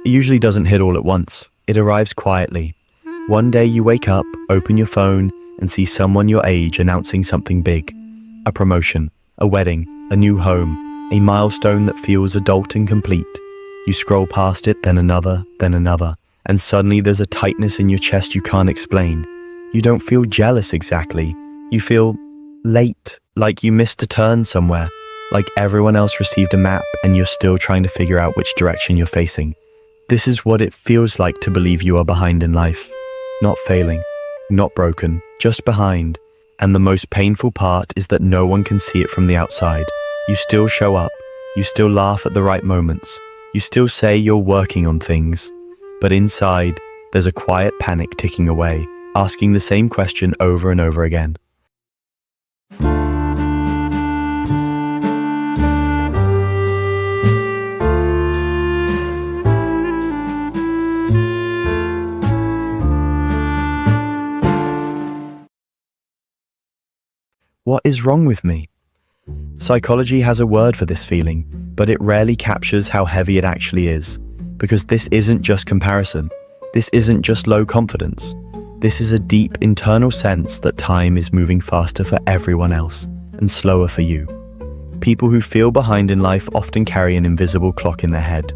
It usually doesn't hit all at once. It arrives quietly. One day you wake up, open your phone, and see someone your age announcing something big. A promotion, a wedding, a new home, a milestone that feels adult and complete. You scroll past it, then another, and suddenly there's a tightness in your chest you can't explain. You don't feel jealous exactly. You feel late, like you missed a turn somewhere, like everyone else received a map and you're still trying to figure out which direction you're facing. This is what it feels like to believe you are behind in life. Not failing, not broken, just behind. And the most painful part is that no one can see it from the outside. You still show up, you still laugh at the right moments, you still say you're working on things. But inside, there's a quiet panic ticking away, asking the same question over and over again. What is wrong with me? Psychology has a word for this feeling, but it rarely captures how heavy it actually is. Because this isn't just comparison. This isn't just low confidence. This is a deep internal sense that time is moving faster for everyone else and slower for you. People who feel behind in life often carry an invisible clock in their head.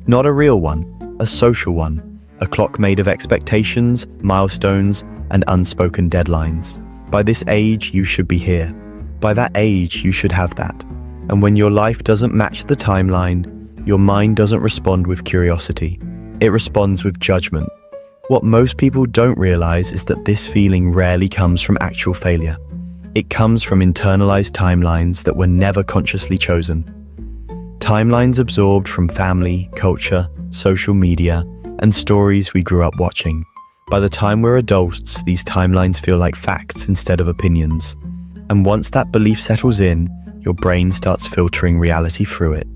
Not a real one, a social one. A clock made of expectations, milestones, and unspoken deadlines. By this age, you should be here. By that age, you should have that. And when your life doesn't match the timeline, your mind doesn't respond with curiosity. It responds with judgment. What most people don't realize is that this feeling rarely comes from actual failure. It comes from internalized timelines that were never consciously chosen. Timelines absorbed from family, culture, social media, and stories we grew up watching. By the time we're adults, these timelines feel like facts instead of opinions. And once that belief settles in, your brain starts filtering reality through it.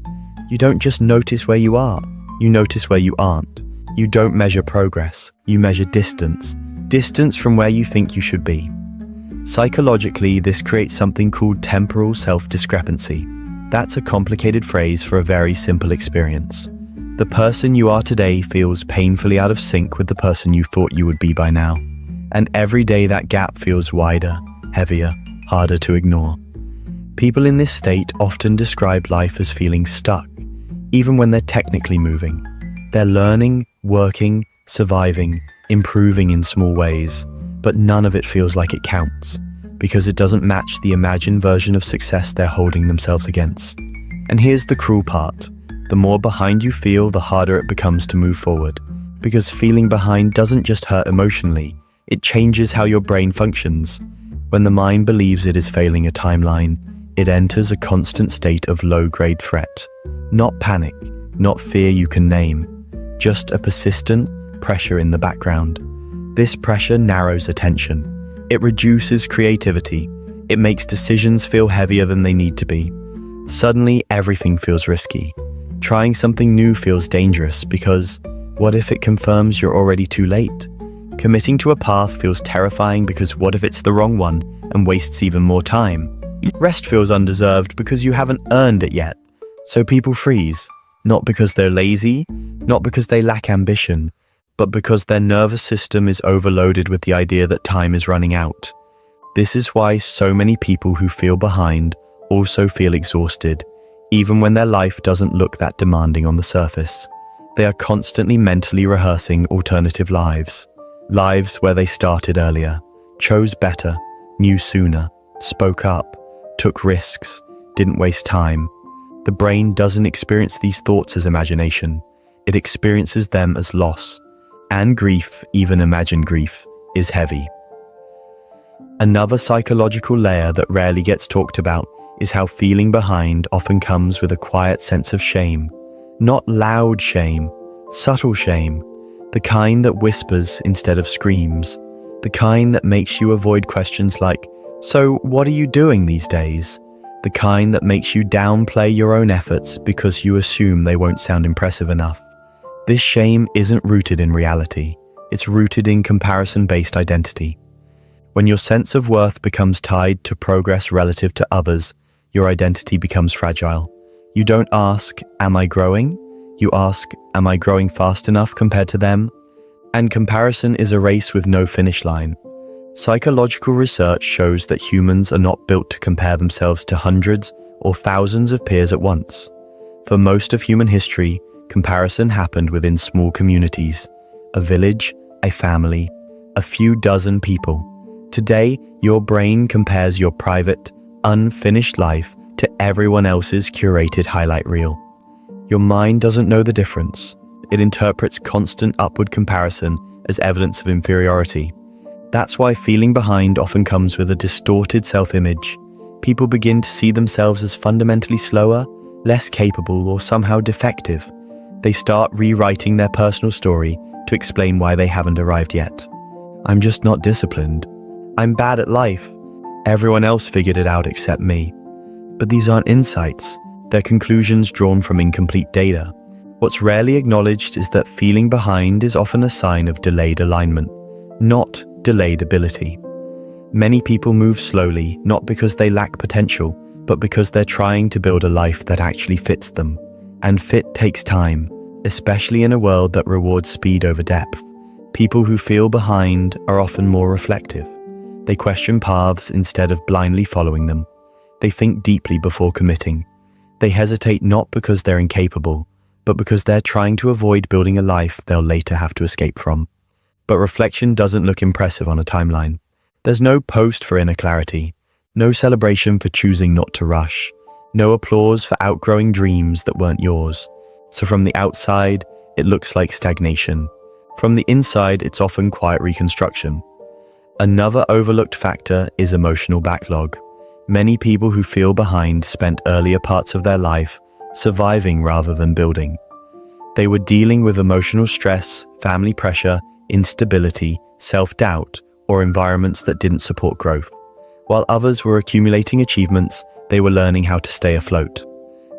You don't just notice where you are, you notice where you aren't. You don't measure progress, you measure distance. Distance from where you think you should be. Psychologically, this creates something called temporal self-discrepancy. That's a complicated phrase for a very simple experience. The person you are today feels painfully out of sync with the person you thought you would be by now. And every day that gap feels wider, heavier, harder to ignore. People in this state often describe life as feeling stuck, even when they're technically moving. They're learning, working, surviving, improving in small ways, but none of it feels like it counts, because it doesn't match the imagined version of success they're holding themselves against. And here's the cruel part. The more behind you feel, the harder it becomes to move forward. Because feeling behind doesn't just hurt emotionally, it changes how your brain functions. When the mind believes it is failing a timeline, it enters a constant state of low-grade threat. Not panic, not fear you can name, just a persistent pressure in the background. This pressure narrows attention. It reduces creativity. It makes decisions feel heavier than they need to be. Suddenly, everything feels risky. Trying something new feels dangerous because what if it confirms you're already too late? Committing to a path feels terrifying because what if it's the wrong one and wastes even more time? Rest feels undeserved because you haven't earned it yet. So people freeze, not because they're lazy, not because they lack ambition, but because their nervous system is overloaded with the idea that time is running out. This is why so many people who feel behind also feel exhausted, even when their life doesn't look that demanding on the surface. They are constantly mentally rehearsing alternative lives. Lives where they started earlier, chose better, knew sooner, spoke up, took risks, didn't waste time. The brain doesn't experience these thoughts as imagination. It experiences them as loss. And grief, even imagined grief, is heavy. Another psychological layer that rarely gets talked about is how feeling behind often comes with a quiet sense of shame. Not loud shame, subtle shame. The kind that whispers instead of screams. The kind that makes you avoid questions like, "So what are you doing these days?" The kind that makes you downplay your own efforts because you assume they won't sound impressive enough. This shame isn't rooted in reality. It's rooted in comparison-based identity. When your sense of worth becomes tied to progress relative to others, your identity becomes fragile. You don't ask, "Am I growing?" You ask, am I growing fast enough compared to them? And comparison is a race with no finish line. Psychological research shows that humans are not built to compare themselves to hundreds or thousands of peers at once. For most of human history, comparison happened within small communities, a village, a family, a few dozen people. Today, your brain compares your private, unfinished life to everyone else's curated highlight reel. Your mind doesn't know the difference. It interprets constant upward comparison as evidence of inferiority. That's why feeling behind often comes with a distorted self-image. People begin to see themselves as fundamentally slower, less capable, or somehow defective. They start rewriting their personal story to explain why they haven't arrived yet. I'm just not disciplined. I'm bad at life. Everyone else figured it out except me. But these aren't insights. They're conclusions drawn from incomplete data. What's rarely acknowledged is that feeling behind is often a sign of delayed alignment, not delayed ability. Many people move slowly, not because they lack potential, but because they're trying to build a life that actually fits them. And fit takes time, especially in a world that rewards speed over depth. People who feel behind are often more reflective. They question paths instead of blindly following them. They think deeply before committing. They hesitate not because they're incapable, but because they're trying to avoid building a life they'll later have to escape from. But reflection doesn't look impressive on a timeline. There's no post for inner clarity, no celebration for choosing not to rush, no applause for outgrowing dreams that weren't yours. So from the outside, it looks like stagnation. From the inside, it's often quiet reconstruction. Another overlooked factor is emotional backlog. Many people who feel behind spent earlier parts of their life surviving rather than building. They were dealing with emotional stress, family pressure, instability, self-doubt, or environments that didn't support growth. While others were accumulating achievements, they were learning how to stay afloat.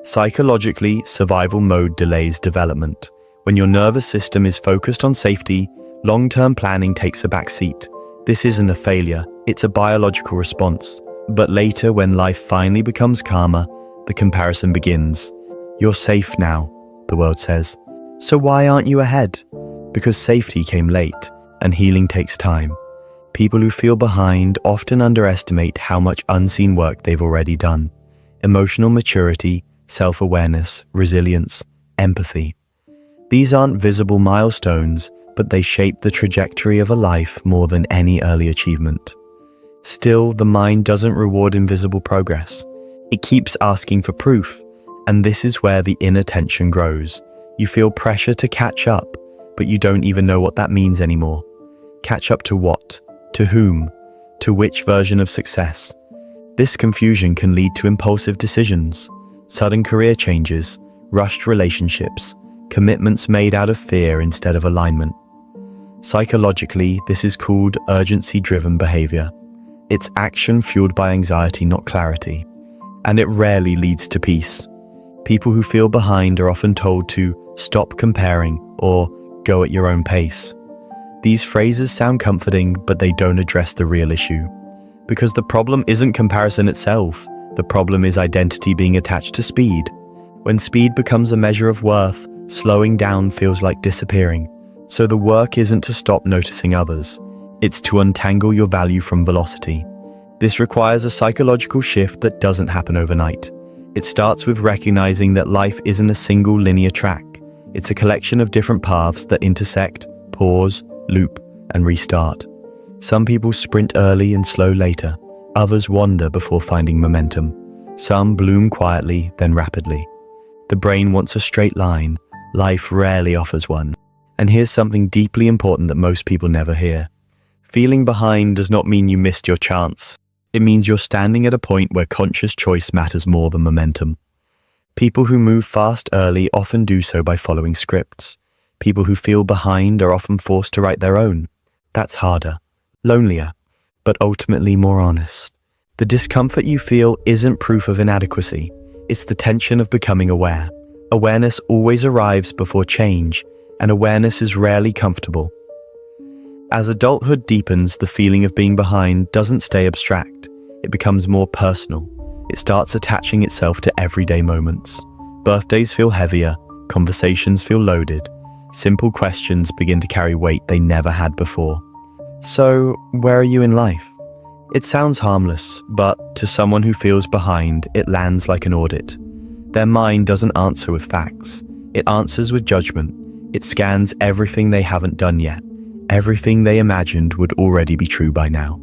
Psychologically, survival mode delays development. When your nervous system is focused on safety, long-term planning takes a back seat. This isn't a failure, it's a biological response. But later, when life finally becomes calmer, the comparison begins. You're safe now, the world says. So why aren't you ahead? Because safety came late, and healing takes time. People who feel behind often underestimate how much unseen work they've already done. Emotional maturity, self-awareness, resilience, empathy. These aren't visible milestones, but they shape the trajectory of a life more than any early achievement. Still, the mind doesn't reward invisible progress. It keeps asking for proof, and this is where the inner tension grows. You feel pressure to catch up, but you don't even know what that means anymore. Catch up to what? To whom? To which version of success? This confusion can lead to impulsive decisions, sudden career changes, rushed relationships, commitments made out of fear instead of alignment. Psychologically, this is called urgency-driven behavior. It's action fueled by anxiety, not clarity, and it rarely leads to peace. People who feel behind are often told to stop comparing or go at your own pace. These phrases sound comforting, but they don't address the real issue. Because the problem isn't comparison itself, the problem is identity being attached to speed. When speed becomes a measure of worth, slowing down feels like disappearing. So the work isn't to stop noticing others, it's to untangle your value from velocity. This requires a psychological shift that doesn't happen overnight. It starts with recognizing that life isn't a single linear track. It's a collection of different paths that intersect, pause, loop, and restart. Some people sprint early and slow later. Others wander before finding momentum. Some bloom quietly, then rapidly. The brain wants a straight line. Life rarely offers one. And here's something deeply important that most people never hear. Feeling behind does not mean you missed your chance. It means you're standing at a point where conscious choice matters more than momentum. People who move fast early often do so by following scripts. People who feel behind are often forced to write their own. That's harder, lonelier, but ultimately more honest. The discomfort you feel isn't proof of inadequacy. It's the tension of becoming aware. Awareness always arrives before change, and awareness is rarely comfortable. As adulthood deepens, the feeling of being behind doesn't stay abstract. It becomes more personal. It starts attaching itself to everyday moments. Birthdays feel heavier, Conversations feel loaded. Simple questions begin to carry weight they never had before. So, where are you in life? It sounds harmless, but to someone who feels behind, it lands like an audit. Their mind doesn't answer with facts. It answers with judgment. It scans everything they haven't done yet. Everything they imagined would already be true by now.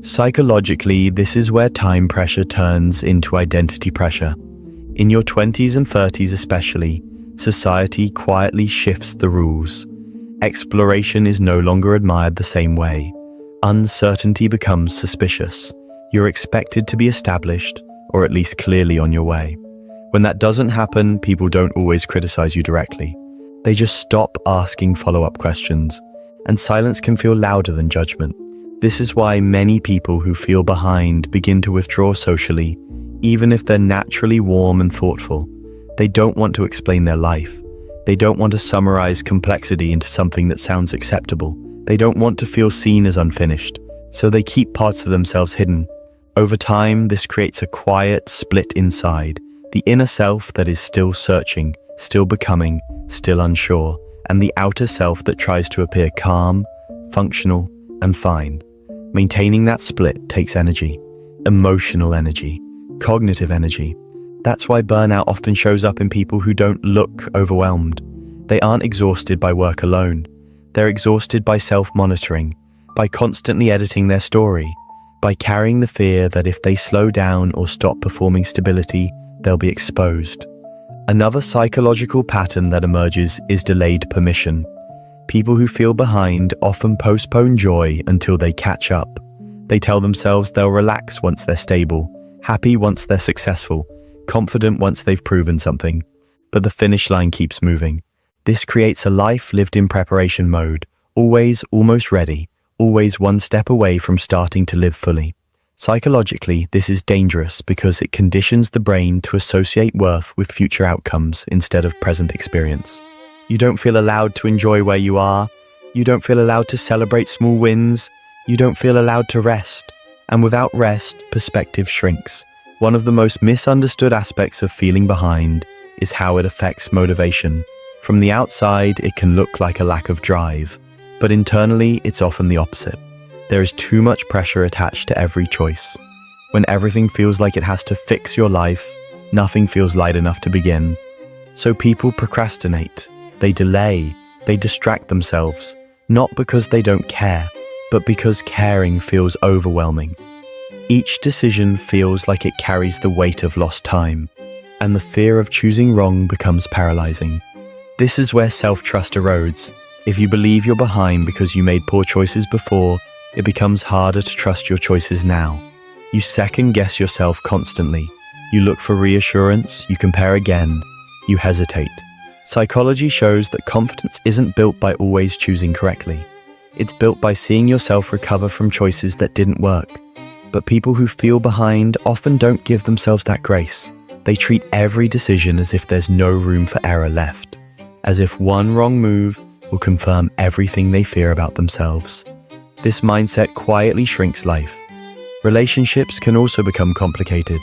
Psychologically, this is where time pressure turns into identity pressure. In your 20s and 30s especially, society quietly shifts the rules. Exploration is no longer admired the same way. Uncertainty becomes suspicious. You're expected to be established, or at least clearly on your way. When that doesn't happen, people don't always criticize you directly. They just stop asking follow-up questions, and silence can feel louder than judgment. This is why many people who feel behind begin to withdraw socially, even if they're naturally warm and thoughtful. They don't want to explain their life. They don't want to summarize complexity into something that sounds acceptable. They don't want to feel seen as unfinished, so they keep parts of themselves hidden. Over time, this creates a quiet split inside, the inner self that is still searching, still becoming, still unsure, and the outer self that tries to appear calm, functional, and fine. Maintaining that split takes energy, emotional energy, cognitive energy. That's why burnout often shows up in people who don't look overwhelmed. They aren't exhausted by work alone. They're exhausted by self-monitoring, by constantly editing their story, by carrying the fear that if they slow down or stop performing stability, they'll be exposed. Another psychological pattern that emerges is delayed permission. People who feel behind often postpone joy until they catch up. They tell themselves they'll relax once they're stable, happy once they're successful, confident once they've proven something. But the finish line keeps moving. This creates a life lived in preparation mode, always almost ready, always one step away from starting to live fully. Psychologically, this is dangerous because it conditions the brain to associate worth with future outcomes instead of present experience. You don't feel allowed to enjoy where you are. You don't feel allowed to celebrate small wins. You don't feel allowed to rest. And without rest, perspective shrinks. One of the most misunderstood aspects of feeling behind is how it affects motivation. From the outside, it can look like a lack of drive, but internally, it's often the opposite. There is too much pressure attached to every choice. When everything feels like it has to fix your life, nothing feels light enough to begin. So people procrastinate, they delay, they distract themselves, not because they don't care, but because caring feels overwhelming. Each decision feels like it carries the weight of lost time, and the fear of choosing wrong becomes paralyzing. This is where self-trust erodes. If you believe you're behind because you made poor choices before, it becomes harder to trust your choices now. You second-guess yourself constantly. You look for reassurance, you compare again, you hesitate. Psychology shows that confidence isn't built by always choosing correctly. It's built by seeing yourself recover from choices that didn't work. But people who feel behind often don't give themselves that grace. They treat every decision as if there's no room for error left, as if one wrong move will confirm everything they fear about themselves. This mindset quietly shrinks life. Relationships can also become complicated.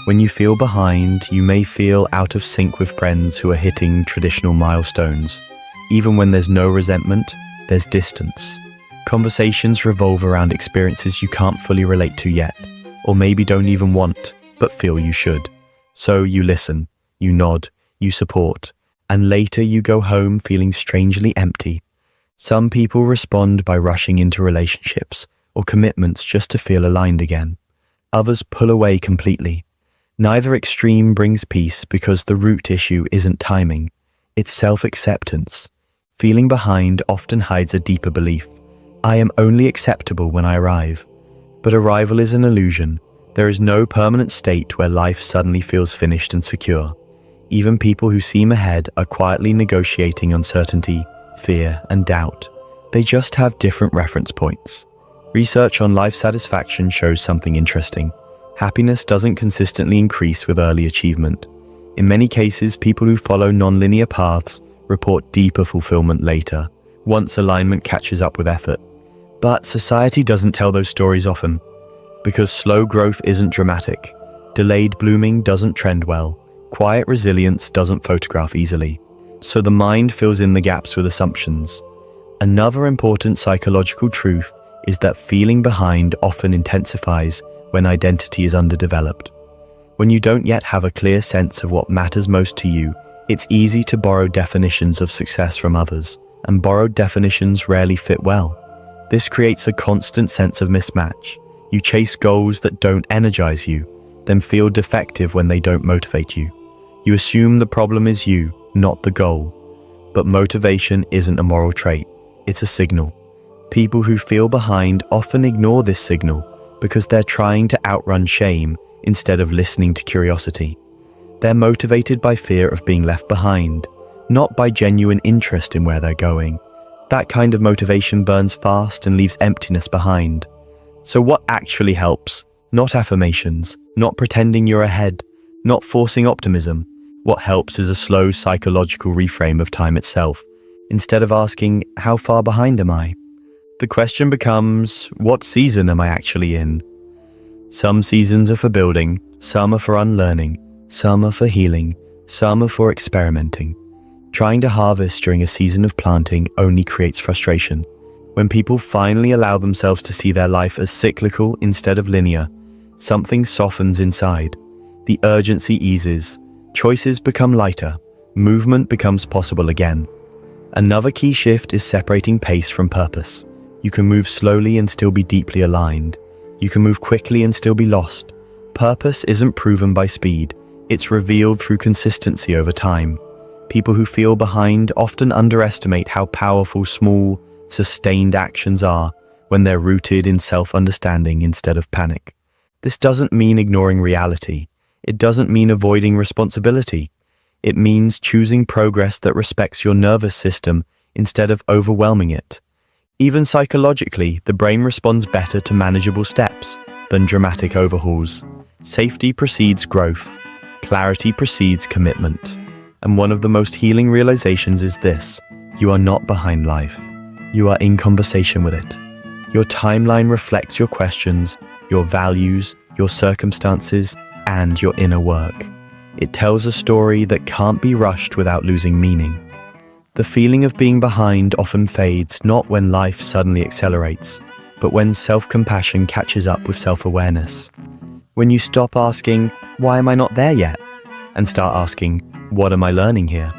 When you feel behind, you may feel out of sync with friends who are hitting traditional milestones. Even when there's no resentment, there's distance. Conversations revolve around experiences you can't fully relate to yet, or maybe don't even want, but feel you should. So you listen, you nod, you support, and later you go home feeling strangely empty. Some people respond by rushing into relationships or commitments just to feel aligned again. Others pull away completely. Neither extreme brings peace because the root issue isn't timing, it's self-acceptance. Feeling behind often hides a deeper belief. I am only acceptable when I arrive. But arrival is an illusion. There is no permanent state where life suddenly feels finished and secure. Even people who seem ahead are quietly negotiating uncertainty, fear, and doubt. They just have different reference points. Research on life satisfaction shows something interesting. Happiness doesn't consistently increase with early achievement. In many cases, people who follow non-linear paths report deeper fulfillment later, once alignment catches up with effort. But society doesn't tell those stories often, because slow growth isn't dramatic. Delayed blooming doesn't trend well. Quiet resilience doesn't photograph easily. so the mind fills in the gaps with assumptions. Another important psychological truth is that feeling behind often intensifies when identity is underdeveloped. When you don't yet have a clear sense of what matters most to you, it's easy to borrow definitions of success from others, and borrowed definitions rarely fit well. This creates a constant sense of mismatch. You chase goals that don't energize you, then feel defective when they don't motivate you. You assume the problem is you, not the goal. But motivation isn't a moral trait, it's a signal. People who feel behind often ignore this signal because they're trying to outrun shame instead of listening to curiosity. They're motivated by fear of being left behind, not by genuine interest in where they're going. That kind of motivation burns fast and leaves emptiness behind. So what actually helps? Not affirmations, not pretending you're ahead, not forcing optimism. What helps is a slow psychological reframe of time itself. Instead of asking, how far behind am I? The question becomes, what season am I actually in? Some seasons are for building, some are for unlearning, some are for healing, some are for experimenting. Trying to harvest during a season of planting only creates frustration. When people finally allow themselves to see their life as cyclical instead of linear, something softens inside. The urgency eases, choices become lighter, movement becomes possible again. Another key shift is separating pace from purpose. You can move slowly and still be deeply aligned. You can move quickly and still be lost. Purpose isn't proven by speed, it's revealed through consistency over time. People who feel behind often underestimate how powerful small, sustained actions are when they're rooted in self-understanding instead of panic. This doesn't mean ignoring reality. It doesn't mean avoiding responsibility. It means choosing progress that respects your nervous system instead of overwhelming it. Even psychologically, the brain responds better to manageable steps than dramatic overhauls. Safety precedes growth. Clarity precedes commitment. And one of the most healing realizations is this: you are not behind life. You are in conversation with it. Your timeline reflects your questions, your values, your circumstances, and your inner work. It tells a story that can't be rushed without losing meaning. The feeling of being behind often fades not when life suddenly accelerates, but when self-compassion catches up with self-awareness. When you stop asking, why am I not there yet? And start asking, what am I learning here?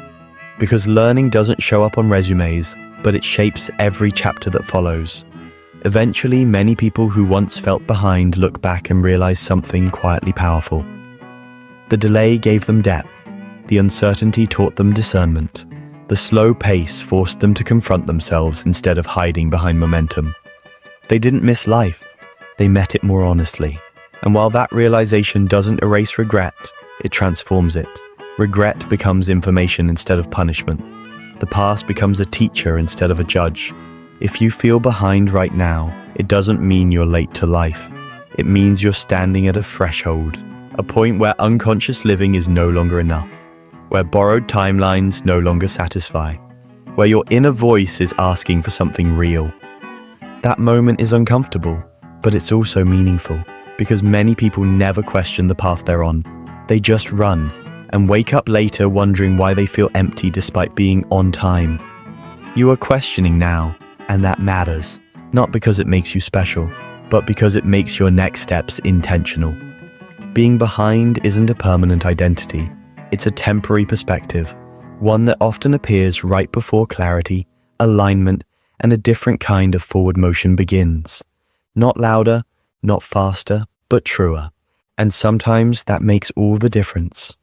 Because learning doesn't show up on resumes, but it shapes every chapter that follows. Eventually, many people who once felt behind look back and realize something quietly powerful. The delay gave them depth. The uncertainty taught them discernment. The slow pace forced them to confront themselves instead of hiding behind momentum. They didn't miss life. They met it more honestly. And while that realization doesn't erase regret, it transforms it. Regret becomes information instead of punishment. The past becomes a teacher instead of a judge. If you feel behind right now, it doesn't mean you're late to life. It means you're standing at a threshold, a point where unconscious living is no longer enough, where borrowed timelines no longer satisfy, where your inner voice is asking for something real. That moment is uncomfortable, but it's also meaningful, because many people never question the path they're on. They just run, and wake up later wondering why they feel empty despite being on time. You are questioning now, and that matters, not because it makes you special, but because it makes your next steps intentional. Being behind isn't a permanent identity, it's a temporary perspective, one that often appears right before clarity, alignment, and a different kind of forward motion begins. Not louder, not faster, but truer. And sometimes that makes all the difference.